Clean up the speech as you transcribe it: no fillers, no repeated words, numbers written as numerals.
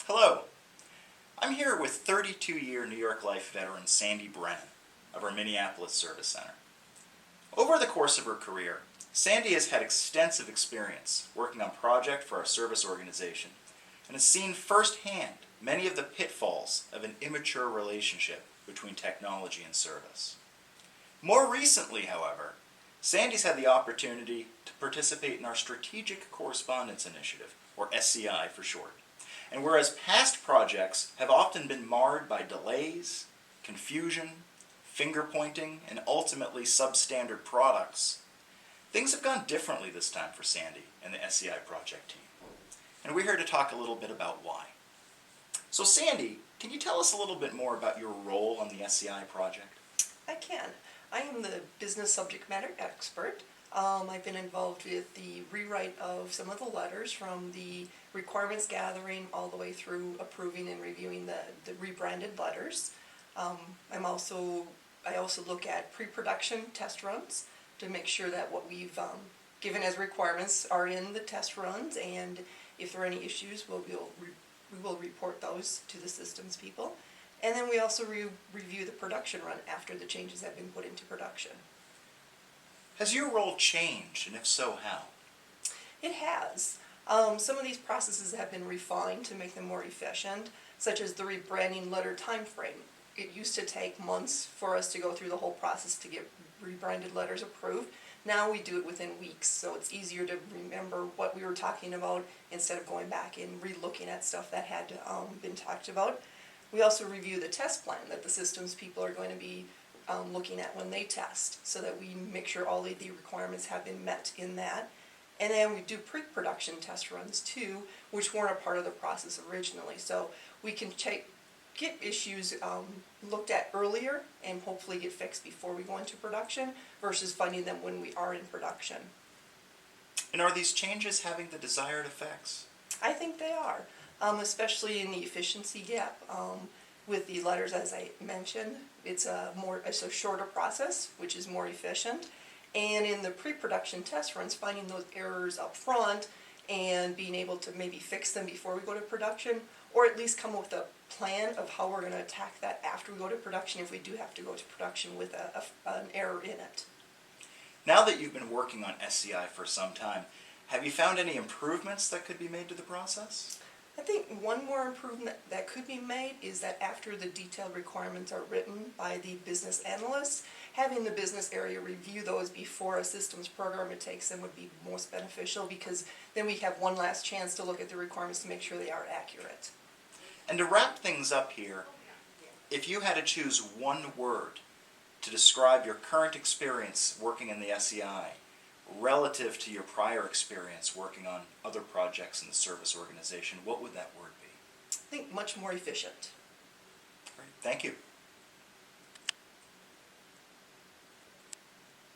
Hello, I'm here with 32-year New York Life veteran Sandy Brennan of our Minneapolis Service Center. Over the course of her career, Sandy has had extensive experience working on projects for our service organization and has seen firsthand many of the pitfalls of an immature relationship between technology and service. More recently, however, Sandy's had the opportunity to participate in our Strategic Correspondence Initiative, or SCI for short. And whereas past projects have often been marred by delays, confusion, finger-pointing, and ultimately substandard products, things have gone differently this time for Sandy and the SCI project team. And we're here to talk a little bit about why. So Sandy, can you tell us a little bit more about your role on the SCI project? I can. I am the business subject matter expert. I've been involved with the rewrite of some of the letters from the requirements gathering all the way through approving and reviewing the rebranded letters. I also look at pre-production test runs to make sure that what we've given as requirements are in the test runs, and if there are any issues, we will report those to the systems people. And then we also review the production run after the changes have been put into production. Has your role changed, and if so, how? It has. Some of these processes have been refined to make them more efficient, such as the rebranding letter time frame. It used to take months for us to go through the whole process to get rebranded letters approved. Now we do it within weeks, so it's easier to remember what we were talking about instead of going back and re-looking at stuff that had been talked about. We also review the test plan that the systems people are going to be looking at when they test, so that we make sure all of the requirements have been met in that. And then we do pre-production test runs too, which weren't a part of the process originally. So we can get issues looked at earlier and hopefully get fixed before we go into production versus finding them when we are in production. And are these changes having the desired effects? I think they are, especially in the efficiency gap. With the letters, as I mentioned, it's a shorter process, which is more efficient. And in the pre-production test runs, finding those errors up front and being able to maybe fix them before we go to production, or at least come up with a plan of how we're going to attack that after we go to production if we do have to go to production with an error in it. Now that you've been working on SCI for some time, have you found any improvements that could be made to the process? I think one more improvement that could be made is that after the detailed requirements are written by the business analysts, having the business area review those before a systems program it takes them would be most beneficial, because then we have one last chance to look at the requirements to make sure they are accurate. And to wrap things up here, if you had to choose one word to describe your current experience working in the SCI relative to your prior experience working on other projects in the service organization, what would that word be? I think much more efficient. Great. Thank you.